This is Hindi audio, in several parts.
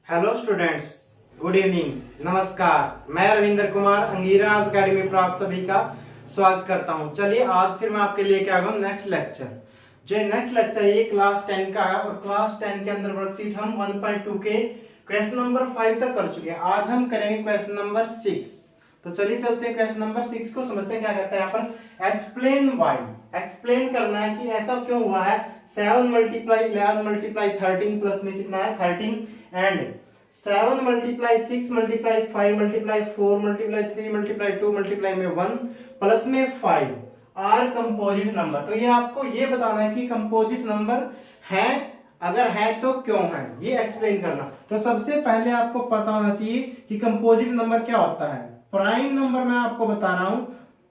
हेलो स्टूडेंट्स, गुड इवनिंग, नमस्कार। मैं रविंद्र कुमार अंगीराज अकेडमी पर आप सभी का स्वागत करता हूं। चलिए आज फिर मैं आपके लिए क्या हूं नेक्स्ट लेक्चर। जो नेक्स्ट लेक्चर है ये क्लास 10 का है और क्लास 10 के अंदर वर्कशीट हम 1.2 के क्वेश्चन नंबर 5 तक कर चुके हैं। आज हम करेंगे क्वेश्चन नंबर 6। तो चलिए चलते हैं क्वेश्चन नंबर 6 को समझते हैं। क्या कहता है यहाँ पर, एक्सप्लेन वाई। एक्सप्लेन करना है कि ऐसा क्यों हुआ है। 7 मल्टीप्लाई 11 मल्टीप्लाई 13 प्लस में कितना है 13 and 7 multiply 6 multiply 5 multiply 4 multiply 3 multiply 2 multiply में 1 प्लस में 5 आर कंपोजिट नंबर। तो ये आपको ये बताना है कि कंपोजिट नंबर है, अगर है तो क्यों है, ये एक्सप्लेन करना। तो सबसे पहले आपको पता होना चाहिए कि कंपोजिट नंबर क्या होता है। प्राइम नंबर मैं आपको बता रहा हूं।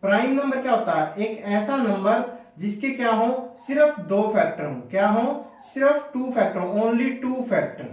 प्राइम नंबर क्या होता है, एक ऐसा नंबर जिसके क्या हो सिर्फ 2 फैक्टर हो। क्या हो, सिर्फ 2 factor, only 2 factor,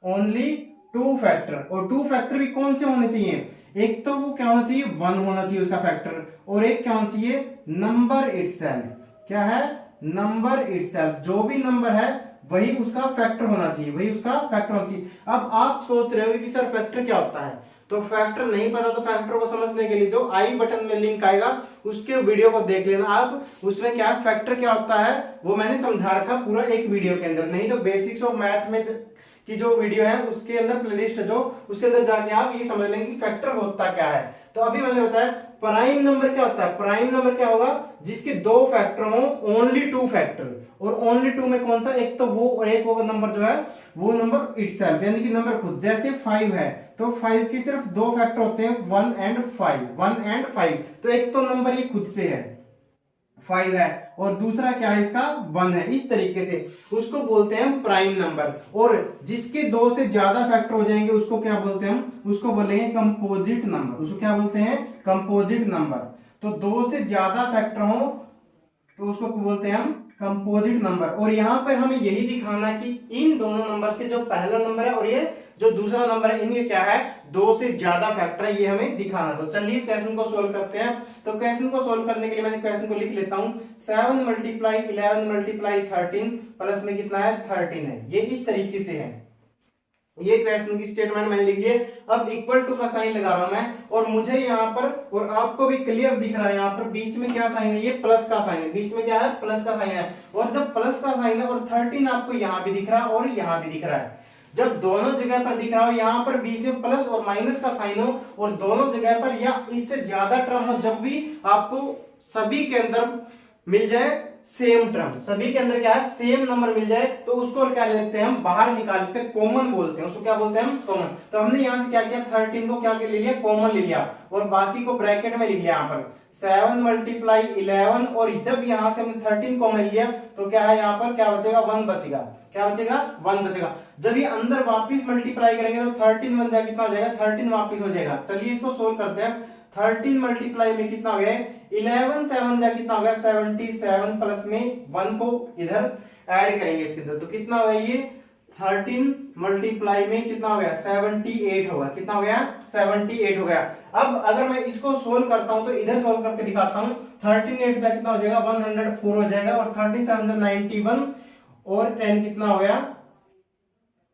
only 2 factor. और 2 फैक्टर भी कौन से होने चाहिए, एक तो वो क्या होना चाहिए 1 होना चाहिए उसका फैक्टर, और एक क्या होना चाहिए नंबर इटसेल्फ। क्या है, नंबर इटसेल्फ। जो भी नंबर है वही उसका फैक्टर होना चाहिए, वही उसका फैक्टर होना चाहिए। अब आप सोच रहे हो कि सर फैक्टर क्या होता है, तो फैक्टर नहीं पता तो फैक्टर को समझने के लिए जो आई बटन में लिंक आएगा उसके वीडियो को देख लेना आप। उसमें क्या फैक्टर क्या होता है वो मैंने समझा रखा पूरा एक वीडियो के अंदर। नहीं तो बेसिक्स ऑफ मैथ में की जो वीडियो है उसके अंदर प्लेलिस्ट है जो, उसके अंदर जाके आप ये समझ लेंगे कि फैक्टर होता क्या है। तो अभी मैंने बताया प्राइम नंबर क्या होता है। प्राइम नंबर क्या होगा, जिसके 2 फैक्टर हो, ओनली 2 फैक्टर। और ओनली 2 में कौन सा, एक तो वो और एक होगा नंबर जो है वो नंबर इटसेल्फ, यानी कि नंबर खुद। जैसे 5 है तो 5 के सिर्फ 2 फैक्टर होते हैं 1 एंड 5, 1 एंड 5। तो एक तो नंबर ये खुद से है 5 है और दूसरा क्या है इसका 1 है। इस तरीके से उसको बोलते हैं हम प्राइम नंबर। और जिसके 2 से ज्यादा फैक्टर हो जाएंगे उसको क्या बोलते हैं हम, उसको बोलेंगे कंपोजिट नंबर। उसको क्या बोलते हैं, कंपोजिट नंबर। तो 2 से ज्यादा फैक्टर हो तो उसको बोलते हैं हम कंपोजिट नंबर। और यहाँ पर हमें यही दिखाना है कि इन दोनों नंबर्स के जो पहला नंबर है और ये जो दूसरा नंबर है इनके क्या है 2 से ज्यादा फैक्टर है, ये हमें दिखाना। तो चलिए क्वेश्चन को सोल्व करते हैं। तो क्वेश्चन को सोल्व करने के लिए मैंने क्वेश्चन को लिख लेता हूं। 7 मल्टीप्लाई 11 मल्टीप्लाई 13 प्लस में कितना है 13 है। ये इस तरीके से है, ये क्वेश्चन की स्टेटमेंट मैंने लिख ली है। अब इक्वल टू का साइन लगा रहा हूं मैं, और मुझे यहाँ पर और आपको भी क्लियर दिख रहा है यहाँ पर बीच में क्या साइन है, ये प्लस का साइन है। बीच में क्या है, प्लस का साइन है। और जब प्लस का साइन है और 13 आपको यहाँ भी दिख रहा है और यहाँ भी दिख रहा है, जब दोनों जगह पर दिख रहा हो, यहाँ पर बीच में प्लस और माइनस का साइन हो और दोनों जगह पर या इससे ज्यादा टर्म हो, जब भी आपको सभी के अंदर मिल जाए सेम टर्म, सभी के अंदर क्या है सेम नंबर मिल जाए, तो उसको क्या लेते हैं हम, बाहर निकाल लेते हैं, कॉमन बोलते हैं उसको। क्या बोलते हैं हम, कॉमन। तो हमने यहाँ से क्या किया 13 को क्या ले लिया, कॉमन ले लिया, और बाकी को ब्रैकेट में लिख लिया। यहाँ पर 7 मल्टीप्लाई 11, और जब यहाँ से हमने 13 कॉमन लिया तो क्या है यहाँ पर क्या बचेगा 1 बचेगा। क्या बचेगा 1 बचेगा। जब ये अंदर वापिस मल्टीप्लाई करेंगे तो 13 बन जाएगा, कितना हो जाएगा 13 वापिस हो जाएगा। चलिए इसको सोल्व करते हैं। 13 मल्टीप्लाई में कितना हो गया 11, 7 जा कितना हो गया 77, प्लस में 1 को इधर ऐड करेंगे इसके अंदर, तो कितना हो गया ये 13 मल्टीप्लाई में कितना हो गया 78 होगा। कितना हो गया 78 हो गया। अब अगर मैं इसको सोल्व करता हूं तो इधर सोल्व करके दिखाता हूं। 13 8 जा कितना हो जाएगा 104 हो जाएगा, और 13 7 जा 91 और 10 कितना हो गया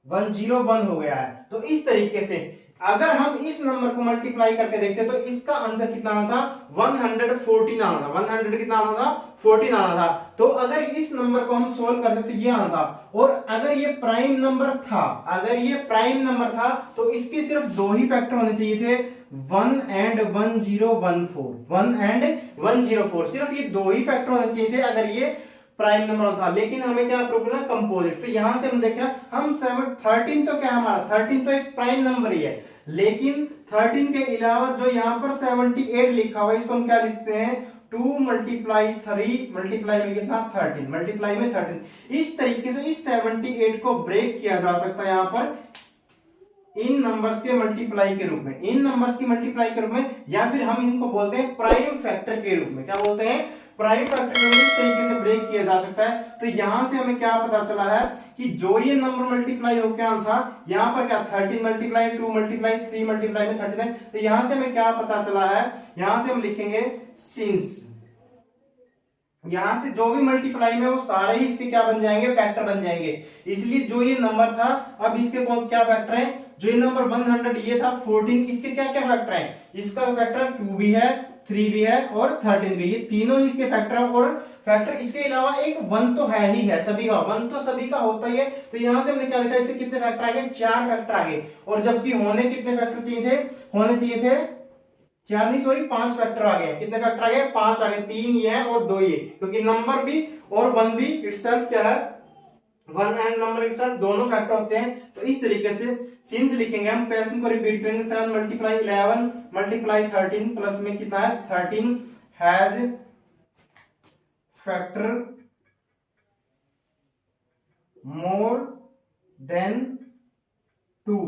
101 हो गया है। तो इस तरीके से अगर हम इस नंबर को मल्टीप्लाई करके देखते तो इसका आंसर कितना आना था 114 आना था। 100 कितना आना था 14 आना था। तो अगर इस नंबर को हम सोल्व करते तो ये आना था। और अगर ये प्राइम नंबर था, अगर ये प्राइम नंबर था तो इसके सिर्फ 2 ही फैक्टर होने चाहिए थे 1 एंड 1014, 1 एंड 104, सिर्फ ये 2 ही फैक्टर होने चाहिए थे अगर ये प्राइम नंबर था। लेकिन हमें क्या प्रूव करना कंपोजिट। तो यहां से हम देखा हम 13 तो क्या हमारा 13 तो एक प्राइम नंबर ही है, लेकिन 13 के अलावा जो यहाँ पर 78 लिखा हुआ है इसको हम क्या लिखते हैं 2 मल्टीप्लाई 3 मल्टीप्लाई में कितना 13, मल्टीप्लाई में 13। इस तरीके से इस 78 को ब्रेक किया जा सकता है यहाँ पर इन नंबर्स के मल्टीप्लाई के रूप में, इन नंबर्स की मल्टीप्लाई के रूप में, या फिर हम इनको बोलते हैं प्राइम फैक्टर के रूप में। क्या बोलते हैं प्राइम फैक्टर में इस तरीके से ब्रेक किया जा सकता है। तो यहां से हमें क्या पता चला है कि जो ये नंबर मल्टीप्लाई हो क्या था यहाँ पर क्या 13 मल्टीप्लाई 2 मल्टीप्लाई 3 मल्टीप्लाई में 39। तो यहां से हमें क्या पता चला है, यहां से हम लिखेंगे सिंस, यहाँ से जो भी मल्टीप्लाई में वो सारे ही इसके क्या बन जाएंगे, फैक्टर बन जाएंगे। इसलिए जो ये नंबर था अब इसके कौन क्या फैक्टर है, जो ये नंबर 100 ये था 14, इसके क्या क्या फैक्टर है, इसका फैक्टर 2 भी है, 3 भी है और 13 भी, ये तीनों ही इसके फैक्टर है। और फैक्टर इसके अलावा एक 1 तो है ही है, सभी का 1 तो सभी का होता ही है। तो यहाँ से हमने क्या लिखा, इससे कितने फैक्टर आ गए, 4 फैक्टर आ गए। और जबकि होने कितने फैक्टर चाहिए थे, होने चाहिए थे 4 नहीं सॉरी 5 फैक्टर आ गए। कितने फैक्टर आ गए, 5 आ गए, 3 ये है और 2 ये, क्योंकि नंबर भी और 1 भी इटसेल्फ क्या है, 1 एंड नंबर इटसेल्फ दोनों फैक्टर होते हैं। तो इस तरीके से सिंस लिखेंगे हम, क्वेश्चन को रिपीट करेंगे, 7 मल्टीप्लाई 11 मल्टीप्लाई 13 प्लस में कितना है 13 has factor more than 2,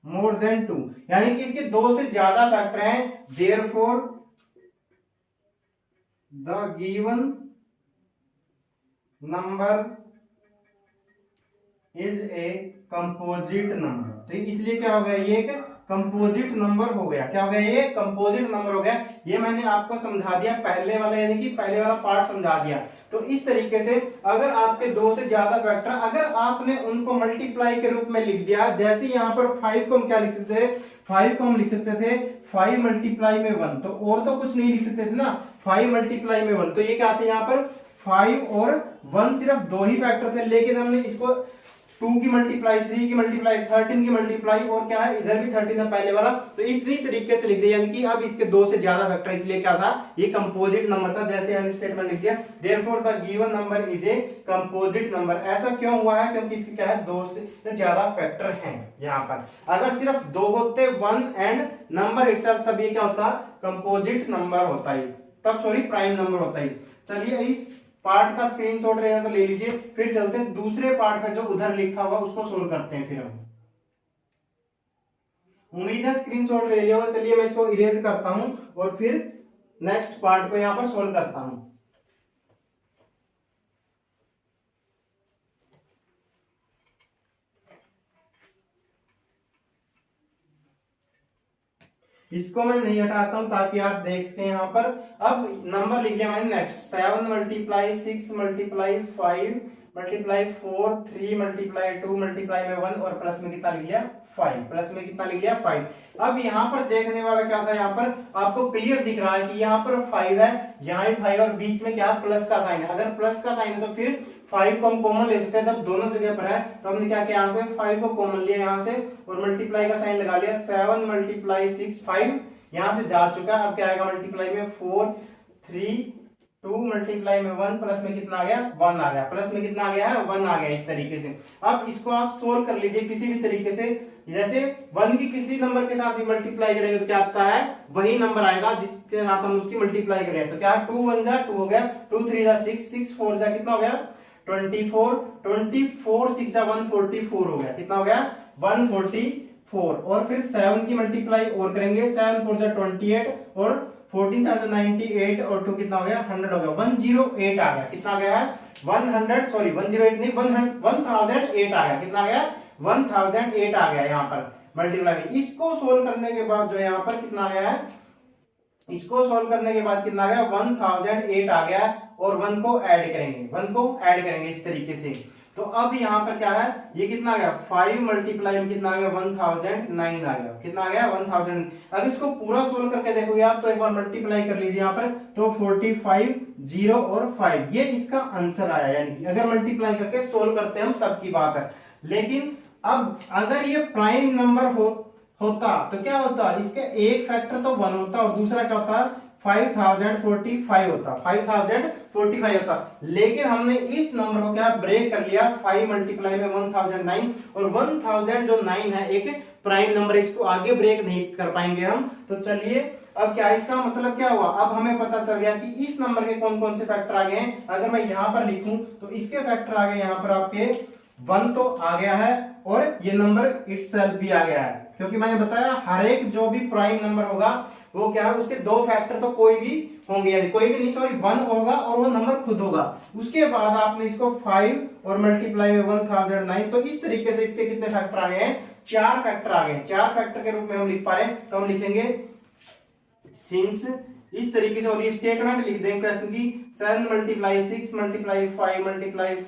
more than 2, यानी कि इसके 2 से ज्यादा फैक्टर हैं। Therefore the given number is a composite number. तो इसलिए क्या हो गया, ये एक कंपोजिट नंबर हो गया। क्या हो गया, ये कंपोजिट नंबर हो गया। ये मैंने आपको समझा दिया पहले वाला, यानी कि पहले वाला पार्ट समझा दिया। तो इस तरीके से अगर आपके 2 से ज्यादा फैक्टर, अगर आपने उनको मल्टीप्लाई के रूप में लिख दिया, जैसे यहाँ पर 5 को हम क्या लिख सकते थे, 5 को हम लिख सकते थे 5 मल्टीप्लाई में 1, तो और तो कुछ नहीं लिख सकते थे ना, 5 मल्टीप्लाई में 1। तो ये क्या आते हैं यहाँ पर 5 और 1 सिर्फ 2 ही फैक्टर थे, लेकिन हमने इसको 2 की मल्टीप्लाई, 3 की मल्टीप्लाई, 13 की मल्टीप्लाई और क्या है इधर भी 13 है पहले वाला। तो इतनी तरीके से लिख दिया, यानी कि अब इसके 2 से ज्यादा फैक्टर, इसलिए क्या था, ये कंपोजिट नंबर था। जैसे हमने स्टेटमेंट लिख दिया, therefore the given number is a composite number. ऐसा क्यों हुआ है, क्योंकि इसके क्या है 2 से ज्यादा फैक्टर हैं यहाँ पर। अगर सिर्फ 2 होते 1 एंड नंबर इटसेल्फ, तब ये क्या होता, कंपोजिट नंबर होता है, तब सॉरी प्राइम नंबर होता है। चलिए इस पार्ट का स्क्रीनशॉट लेना तो ले लीजिए, फिर चलते हैं दूसरे पार्ट का जो उधर लिखा हुआ उसको सोल्व करते हैं। फिर हम उम्मीद है स्क्रीनशॉट ले लिया होगा। चलिए मैं इसको इरेज करता हूं और फिर नेक्स्ट पार्ट को यहां पर सोल्व करता हूं। इसको मैं नहीं हटाता हूं ताकि आप देख सकें। यहाँ पर अब नंबर लिख लिया मैंने next, 7 multiply 6 multiply 5 multiply 4 3 multiply 2 multiply में 1 और प्लस में कितना लिख लिया 5, प्लस में कितना लिख लिया 5। अब यहाँ पर देखने वाला क्या था, यहाँ पर आपको क्लियर दिख रहा है कि यहाँ पर 5 है, यहाँ भी 5 और बीच में क्या प्लस का साइन है। अगर प्लस का साइन है तो फिर 5 को हम कॉमन ले सकते हैं। जब दोनों जगह पर है तो हमने क्या किया, यहाँ से 5 को कॉमन लिया यहाँ से और मल्टीप्लाई का साइन लगा लिया। 7 मल्टीप्लाई 6 5 यहाँ से जा चुका। अब क्या आएगा मल्टीप्लाई में 4 3 2 मल्टीप्लाई में 1 प्लस में कितना आ गया 1 आ गया, प्लस में कितना आ गया है 1 आ गया। इस तरीके से अब इसको आप सोल्व कर लीजिए किसी भी तरीके से। जैसे 1 की किसी नंबर के साथ भी मल्टीप्लाई करेंगे तो क्या आता है, वही नंबर आएगा जिसके साथ हम उसकी मल्टीप्लाई करें। तो क्या 2 1 जा 2 हो गया, 2 3 जा 6 6 4 जा कितना हो गया 24 24 6 जा 144 हो गया। कितना हो गया 144। और फिर 7 की मल्टीप्लाई और करेंगे, 7 4 जा 28 और 14 7 98 और 2 कितना हो गया 100 हो गया, 108 आ गया। कितना आ गया है 100 सॉरी 108 नहीं 1008 आ गया। कितना आ गया 1008 आ गया यहाँ पर मल्टीप्लाई में। इसको सोल्व करने के बाद जो यहाँ पर कितना आ गया है, इसको सोल्व करने के बाद कितना आ गया 1008 आ गया। और 1 को ऐड करेंगे, 1 को ऐड करेंगे इस तरीके से। तो अब यहाँ पर क्या है, ये कितना आ गया 5 मल्टीप्लाई में कितना आ गया 1009 आ गया। कितना आ गया 1000। अगर इसको पूरा सोल्व करके देखोगे आप तो एक बार मल्टीप्लाई कर लीजिए यहाँ पर, तो 45 0 और 5 ये इसका आंसर आया। यानी कि अगर मल्टीप्लाई करके सोल्व करते हैं हम तब की बात है। लेकिन अब अगर ये प्राइम नंबर होता तो क्या होता, इसके एक फैक्टर तो 1 होता और दूसरा क्या होता 5045 होता, 5045 होता। लेकिन हमने इस नंबर को क्या ब्रेक कर लिया, 5 मल्टीप्लाई में 1009 और 1000 जो 9 है एक प्राइम नंबर, इसको आगे ब्रेक नहीं कर पाएंगे हम। तो चलिए अब क्या इसका मतलब क्या हुआ, अब हमें पता चल गया कि इस नंबर के कौन कौन से फैक्टर आ गए हैं। अगर मैं यहां पर लिखूं तो इसके फैक्टर आ गए यहाँ पर आपके 1 तो आ गया है और ये नंबर इटसेल्फ भी आ गया है। क्योंकि मैंने बताया हर एक जो भी प्राइम नंबर होगा वो क्या है, उसके 2 फैक्टर तो कोई भी होंगे, यानी कोई भी नहीं सॉरी 1 होगा और वो नंबर खुद होगा। उसके बाद आपने इसको 5 और मल्टीप्लाई में 1009, तो इस तरीके से इसके कितने फैक्टर आ गए हैं 4 फैक्टर आ गए। 4 फैक्टर के रूप में हम लिख पा रहे हैं। तो हम लिखेंगे सिंस इस तरीके से। और ये स्टेटमेंट लिख देंगे क्वेश्चन की 7 × 6 × 5 ×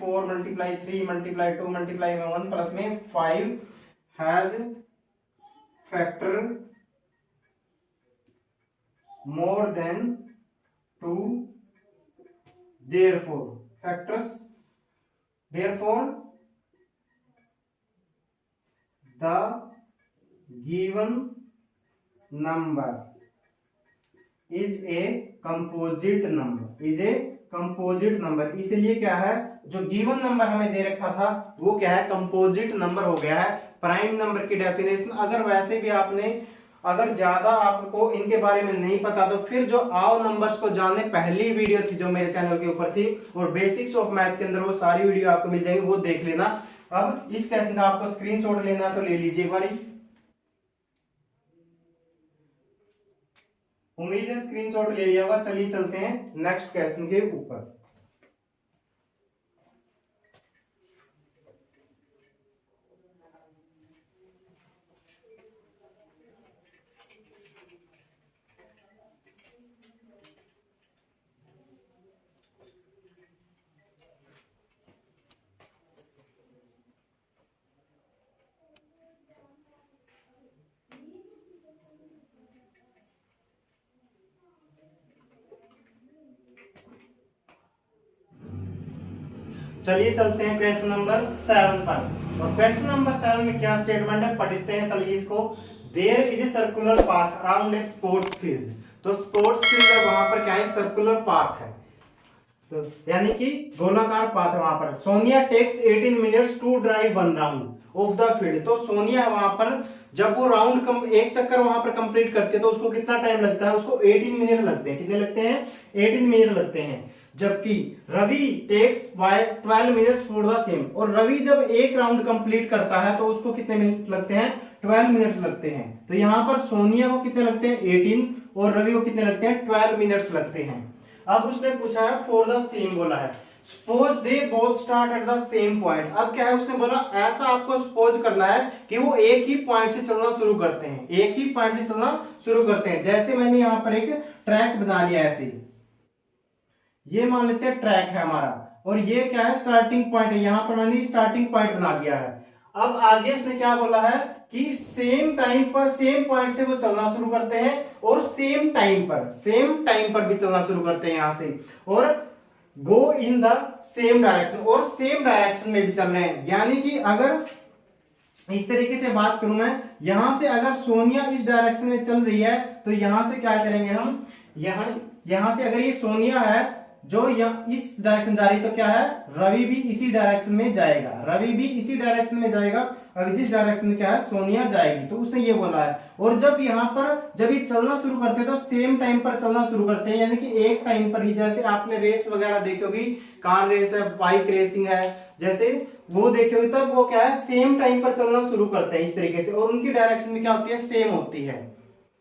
4 × 3 × 2 × 1 प्लस में 5 has factor more than 2 therefore factors therefore the given number is a composite number इसलिए क्या है, जो गिवन नंबर हमें दे रखा था वो क्या है, कंपोजिट नंबर हो गया है। प्राइम नंबर की डेफिनेशन अगर वैसे भी आपने अगर ज्यादा आपको इनके बारे में नहीं पता तो फिर जो आओ नंबर्स को जानने पहली वीडियो थी जो मेरे चैनल के ऊपर थी और बेसिक्स ऑफ मैथ के अंदर वो सारी वीडियो आपको मिल जाएगी, वो देख लेना। अब इस क्वेश्चन का आपको स्क्रीनशॉट लेना तो ले लीजिए एक बार। उम्मीद है स्क्रीनशॉट ले लिया होगा। चलिए चलते हैं नेक्स्ट क्वेश्चन के ऊपर। चलिए चलते हैं क्वेश्चन नंबर 7 पर। और क्वेश्चन नंबर 7 में क्या स्टेटमेंट है पढ़ते हैं। चलिए इसको। There is a circular path around a sports field. तो स्पोर्ट्स फील्ड है वहां पर क्या है, सर्कुलर पाथ है, तो यानी कि गोलाकार पाथ है वहां पर। Sonia takes 18 minutes to drive 1 round of the field. तो सोनिया वहां पर जब वो राउंड एक चक्कर वहां पर कंप्लीट करती है तो उसको कितना टाइम लगता है, उसको 18 मिनट लगते हैं। कितने लगते हैं, 18 मिनट लगते हैं। जबकि Ravi takes 12 minutes for the same. और रवि जब एक राउंड कंप्लीट करता है तो उसको कितने मिनट लगते हैं, 12 मिनट्स लगते हैं। तो यहां पर सोनिया को कितने लगते हैं, 18, और रवि को कितने लगते हैं, 12 मिनट्स लगते हैं। अब उसने पूछा है फॉर द सेम बोला है। Suppose they both start at the same point. अब क्या है, उसने बोला ऐसा आपको सपोज करना है कि वो एक ही पॉइंट से चलना शुरू करते हैं, एक ही पॉइंट से चलना शुरू करते हैं। जैसे मैंने यहाँ पर एक ट्रैक बना लिया ऐसे, ये मान लेते हैं ट्रैक है हमारा, और ये क्या है, स्टार्टिंग पॉइंट है। यहाँ पर मैंने स्टार्टिंग पॉइंट बना दिया है। अब आगे उसने क्या बोला है कि सेम टाइम पर सेम पॉइंट से वो चलना शुरू करते हैं और सेम टाइम पर भी चलना शुरू करते हैं यहां से, और गो इन द सेम डायरेक्शन, और सेम डायरेक्शन में भी चल रहे हैं। यानी कि अगर इस तरीके से बात करूं मैं, यहां से अगर सोनिया इस डायरेक्शन में चल रही है तो यहां से क्या करेंगे हम, यहां से अगर ये सोनिया है जो इस डायरेक्शन जा रही है तो क्या है, रवि भी इसी डायरेक्शन में जाएगा, अगर जिस डायरेक्शन में क्या है सोनिया जाएगी। तो उसने ये बोला है। और जब यहाँ पर जब ये चलना शुरू करते हैं तो सेम टाइम पर चलना शुरू करते हैं, यानी कि एक टाइम पर ही। जैसे आपने रेस वगैरह देखी होगी, कार रेस है, बाइक रेसिंग है, जैसे वो देखी होगी, तब वो क्या है सेम टाइम पर चलना शुरू करते हैं इस तरीके से, और उनकी डायरेक्शन में क्या होती है, सेम होती है।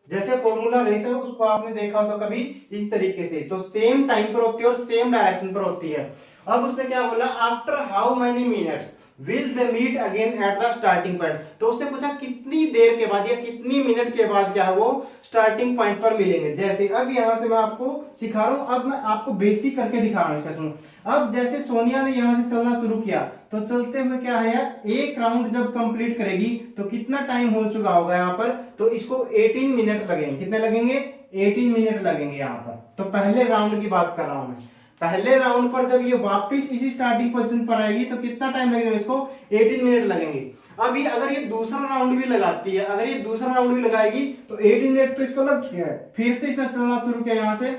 जैसे फॉर्मूला रेस है उसको आपने देखा हो तो कभी इस तरीके से, तो सेम टाइम पर होती है और सेम डायरेक्शन पर होती है। अब उसने क्या बोला, after how many minutes will they meet again at the starting point. तो उसने पूछा कितनी देर के बाद या कितनी मिनट के बाद क्या है वो स्टार्टिंग पॉइंट पर मिलेंगे। जैसे अब यहां से मैं आपको सिखा रहा हूं, अब मैं आपको बेसिक करके दिखा रहा हूं इसका। सुनो, अब जैसे सोनिया ने यहां से चलना शुरू किया तो चलते हुए क्या है, एक राउंड जब कंप्लीट करेगी तो कितना टाइम हो चुका होगा यहाँ पर, तो इसको 18 मिनट लगेंगे। कितने लगेंगे, 18 मिनट लगेंगे यहाँ पर। तो पहले राउंड की बात कर रहा हूं मैं। पहले राउंड पर जब ये वापस इसी स्टार्टिंग पोजीशन पर आएगी तो कितना टाइम लगेगा, इसको 18 मिनट लगेंगे। अब ये अगर ये दूसरा राउंड भी लगाती है, अगर ये दूसरा राउंड भी लगाएगी तो 18 मिनट तो इसको लग चुके हैं। फिर से इसने चलना शुरू किया यहाँ से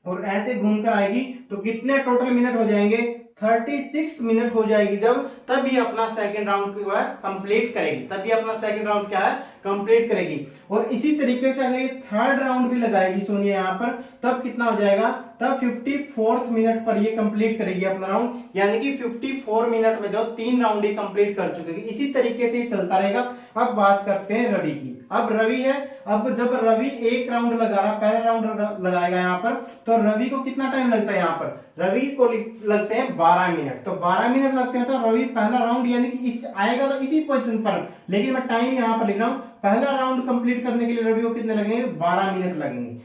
और ऐसे घूमकर आएगी तो कितने टोटल मिनट हो जाएंगे, 36 मिनट हो जाएगी जब, तभी अपना सेकंड राउंड जो है कंप्लीट करेगी, तभी अपना सेकंड राउंड क्या है कंप्लीट करेगी। और इसी तरीके से अगर ये थर्ड राउंड भी लगाएगी सोनिया यहाँ पर, तब कितना हो जाएगा, तब 54 मिनट पर ये कंप्लीट करेगी अपना राउंड, यानी कि 54 मिनट में जो 3 राउंड ये कंप्लीट कर चुकेगी। इसी तरीके से चलता रहेगा। अब बात करते हैं रवि की। अब रवि है, अब जब रवि एक राउंड लगा रहा, पहला राउंड लगाएगा यहाँ पर, तो रवि को कितना टाइम लगता है, यहाँ पर रवि को लगते हैं 12 मिनट। तो 12 मिनट लगते हैं तो रवि पहला राउंड यानी कि इस आएगा तो इसी पोजीशन पर, लेकिन मैं टाइम यहाँ पर लिख रहा हूँ। पहला राउंड कंप्लीट करने के लिए रवि को कितने लगेंगे, 12 मिनट लगेंगे।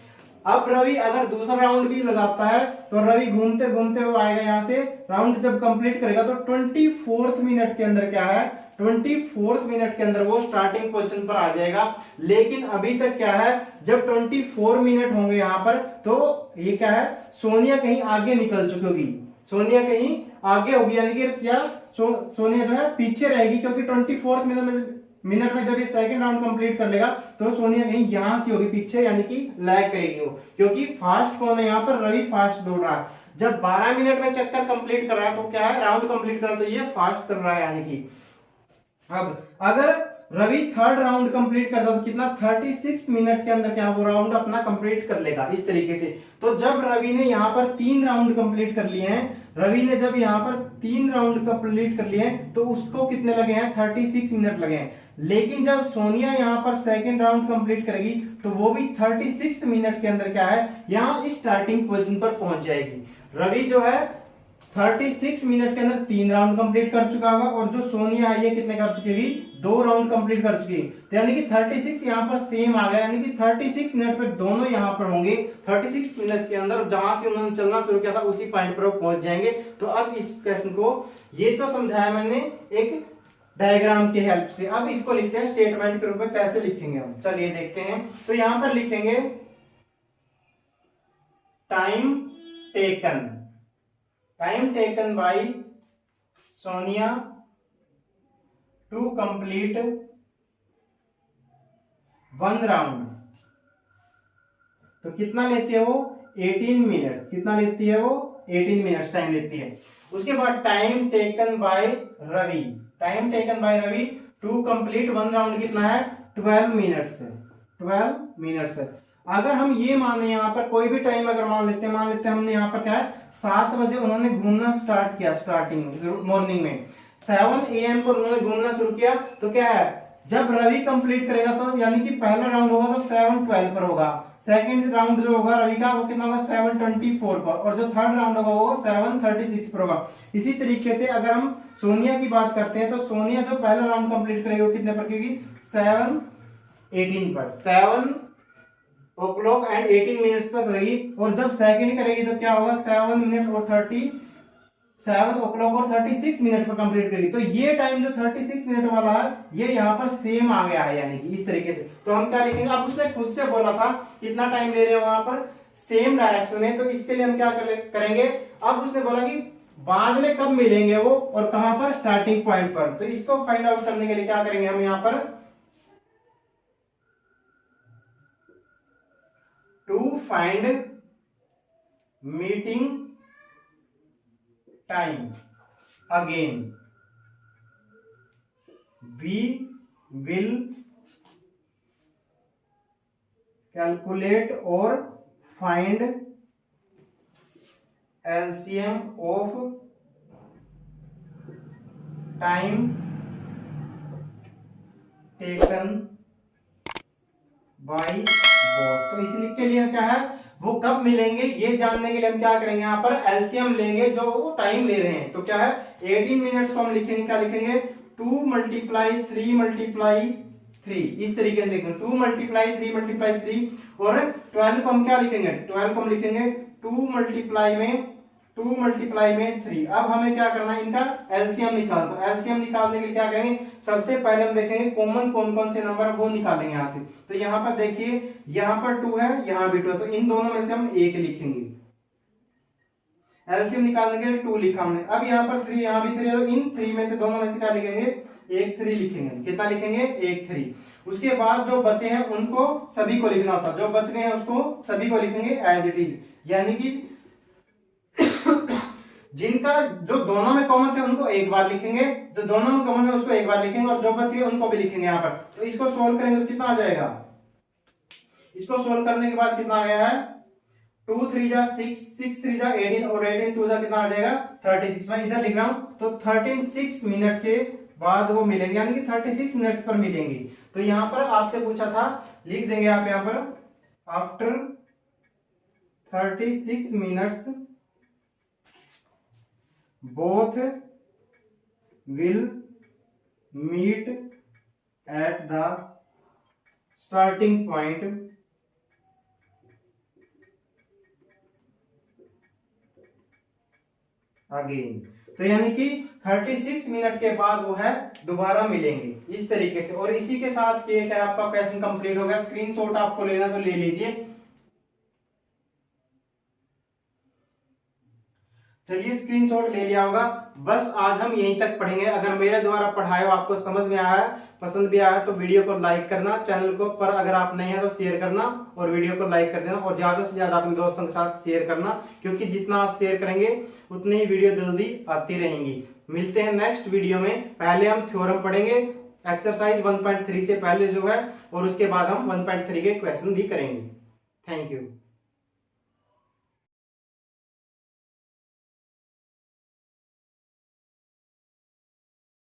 अब रवि अगर दूसरा राउंड भी लगाता है तो रवि घूमते घूमते वो आएगा यहाँ से, राउंड जब कंप्लीट करेगा तो 24th मिनट के अंदर क्या है, 24th मिनट के अंदर वो स्टार्टिंग पोजीशन पर आ जाएगा। लेकिन अभी तक क्या है, जब 24 मिनट होंगे यहाँ पर तो ये क्या है, सोनिया कहीं आगे निकल चुकी होगी, सोनिया कहीं आगे होगी, यानी कि या सोनिया जो है पीछे रहेगी, क्योंकि 24th मिनट में जब ये सेकंड राउंड कंप्लीट कर लेगा तो सोनिया कहीं यहां से होगी पीछे, यानी कि लैग करेगी वो, क्योंकि फास्ट कौन है यहाँ पर, रवि फास्ट दौड़ रहा है। जब 12 मिनट में चक्कर कंप्लीट कर रहा है तो क्या है, राउंड कंप्लीट कर रहा है, तो ये फास्ट चल रहा है यानी कि। अब अगर रवि थर्ड राउंड कंप्लीट करता तो कितना, 36 मिनट के अंदर क्या वो राउंड अपना कंप्लीट कर लेगा इस तरीके से। तो जब रवि ने यहाँ पर 3 राउंड कंप्लीट कर लिए हैं, रवि ने जब यहाँ पर 3 राउंड कंप्लीट कर लिए हैं तो उसको कितने लगे हैं, 36 मिनट लगे हैं। लेकिन जब सोनिया यहाँ पर सेकंड राउंड कंप्लीट करेगी तो वो भी 36 मिनट के अंदर क्या है, यहाँ स्टार्टिंग पोजीशन पर पहुंच जाएगी। रवि जो है 36 मिनट के अंदर 3 राउंड कंप्लीट कर चुका होगा, और जो सोनिया है ये कितने कर चुकी होगी, 2 राउंड कंप्लीट कर चुकी है। तो यानी कि 36 यहाँ पर सेम आ गया, यानी कि 36 मिनट पर दोनों यहाँ पर होंगे। 36 मिनट के अंदर जहां से उन्होंने चलना शुरू किया था उसी पॉइंट पर वो पहुंच जाएंगे। तो अब इस क्वेश्चन को ये तो समझाया मैंने एक डायग्राम की हेल्प से, अब इसको लिखते हैं स्टेटमेंट के रूप में, कैसे लिखेंगे हम, चलिए देखते हैं। तो यहां पर लिखेंगे time taken by Sonia to complete 1 round, तो कितना लेती है वो, 18 मिनट, कितना लेती है वो, 18 मिनट्स टाइम लेती है। उसके बाद time taken by Ravi to complete 1 round कितना है, 12 मिनट्स। अगर हम ये माने यहाँ पर कोई भी टाइम अगर मान लेते हैं हमने यहाँ पर क्या है, 7 बजे उन्होंने घूमना स्टार्ट किया, स्टार्टिंग मॉर्निंग में 7 AM पर उन्होंने घूमना शुरू किया, तो क्या है, जब रवि कंप्लीट करेगा तो यानी कि पहला राउंड होगा तो 7:12 पर होगा, सेकंड राउंड जो होगा रवि का वो कितना होगा, 7:24 पर, और जो थर्ड राउंड होगा वो 7:36 पर होगा। इसी तरीके से अगर हम सोनिया की बात करते हैं तो सोनिया जो पहला राउंड कंप्लीट करेगी वो कितने पर करेगी, 7:18 पर, 7 o'clock and 18 मिनट्स पर करेगी। और जब सेकंड करेगी तो क्या होगा, 7 o'clock और 36 मिनट पर कंप्लीट करेगी। तो ये टाइम जो 36 मिनट वाला है ये यहाँ पर सेम आ गया है, यानी कि इस तरीके से। तो हम क्या लिखेंगे, अब उसने खुद से बोला था कितना टाइम ले रहे हैं वहां पर, सेम डायरेक्शन में, तो इसके लिए हम क्या करेंगे, अब उसने बोला कि बाद में कब मिलेंगे वो और कहां पर, स्टार्टिंग पॉइंट पर। तो इसको फाइंड आउट करने के लिए क्या करेंगे हम यहाँ पर, to find meeting time again we will calculate और find LCM of time taken by both. तो इसलिए के लिए क्या है, वो कब मिलेंगे ये जानने के लिए हम क्या करेंगे, यहाँ पर एलसीएम लेंगे जो वो टाइम ले रहे हैं। तो क्या है, 18 मिनट्स को हम लिखेंगे, क्या लिखेंगे, 2 × 3 × 3, इस तरीके से लिखेंगे, 2 × 3 × 3। और 12 को हम क्या लिखेंगे, 12 को हम लिखेंगे 2 मल्टीप्लाई में 3। अब हमें क्या करना है, इनका एलसीएम निकाल। तो एलसीएम निकालने के लिए क्या करेंगे, सबसे पहले हम देखेंगे कॉमन कौन कौन से नंबर वो निकालेंगे यहाँ से। तो यहाँ पर देखिए, यहाँ पर 2 है, यहाँ भी 2 है, तो इन दोनों में से हम 1 लिखेंगे। एलसीएम निकालने के लिए 2 लिखा हमने। अब यहाँ पर 3, यहाँ भी 3 है, तो इन 3 में से दोनों में से क्या लिखेंगे, 1 3 लिखेंगे। कितना लिखेंगे, 1 3। उसके बाद जो बचे हैं उनको सभी को लिखना होता है, जो बच गए हैं उसको सभी को लिखेंगे एज इट इज, यानी कि जिनका जो दोनों में कॉमन थे उनको एक बार लिखेंगे, जो दोनों में कॉमन है उसको एक बार लिखेंगे, और जो बच गए उनको भी लिखेंगे यहाँ पर। तो इसको सोल्व करेंगे तो कितना आ जाएगा, इसको सोल्व करने के बाद कितना आ गया है, 2 3 जा 6, 6 3 जा 18, और 18 2 जा कितना आ जाएगा 36। मैं इधर लिख रहा हूं, तो 36 मिनट के बाद वो मिलेंगे, यानी कि 36 मिनट्स पर मिलेंगे। तो यहां पर आपसे पूछा था, लिख देंगे आप यहां पर, after 36 minutes both will meet at the starting point again. तो यानी कि 36 मिनट के बाद वो है दोबारा मिलेंगे इस तरीके से। और इसी के साथ ये क्या आपका क्वेश्चन कंप्लीट हो गया। स्क्रीनशॉट आपको लेना तो ले लीजिए। चलिए स्क्रीनशॉट ले लिया होगा। बस आज हम यहीं तक पढ़ेंगे। अगर मेरे द्वारा पढ़ाए हो आपको समझ में आया है, पसंद भी आया तो वीडियो को लाइक करना, चैनल को पर अगर आप नहीं है तो शेयर करना और वीडियो को लाइक कर देना और ज्यादा से ज्यादा अपने दोस्तों के साथ शेयर करना, क्योंकि जितना आप शेयर करेंगे उतनी ही वीडियो जल्दी आती रहेंगी। मिलते हैं नेक्स्ट वीडियो में। पहले हम थ्योरम पढ़ेंगे एक्सरसाइज 1.3 से पहले जो है, और उसके बाद हम 1.3 के क्वेश्चन भी करेंगे। Thank you.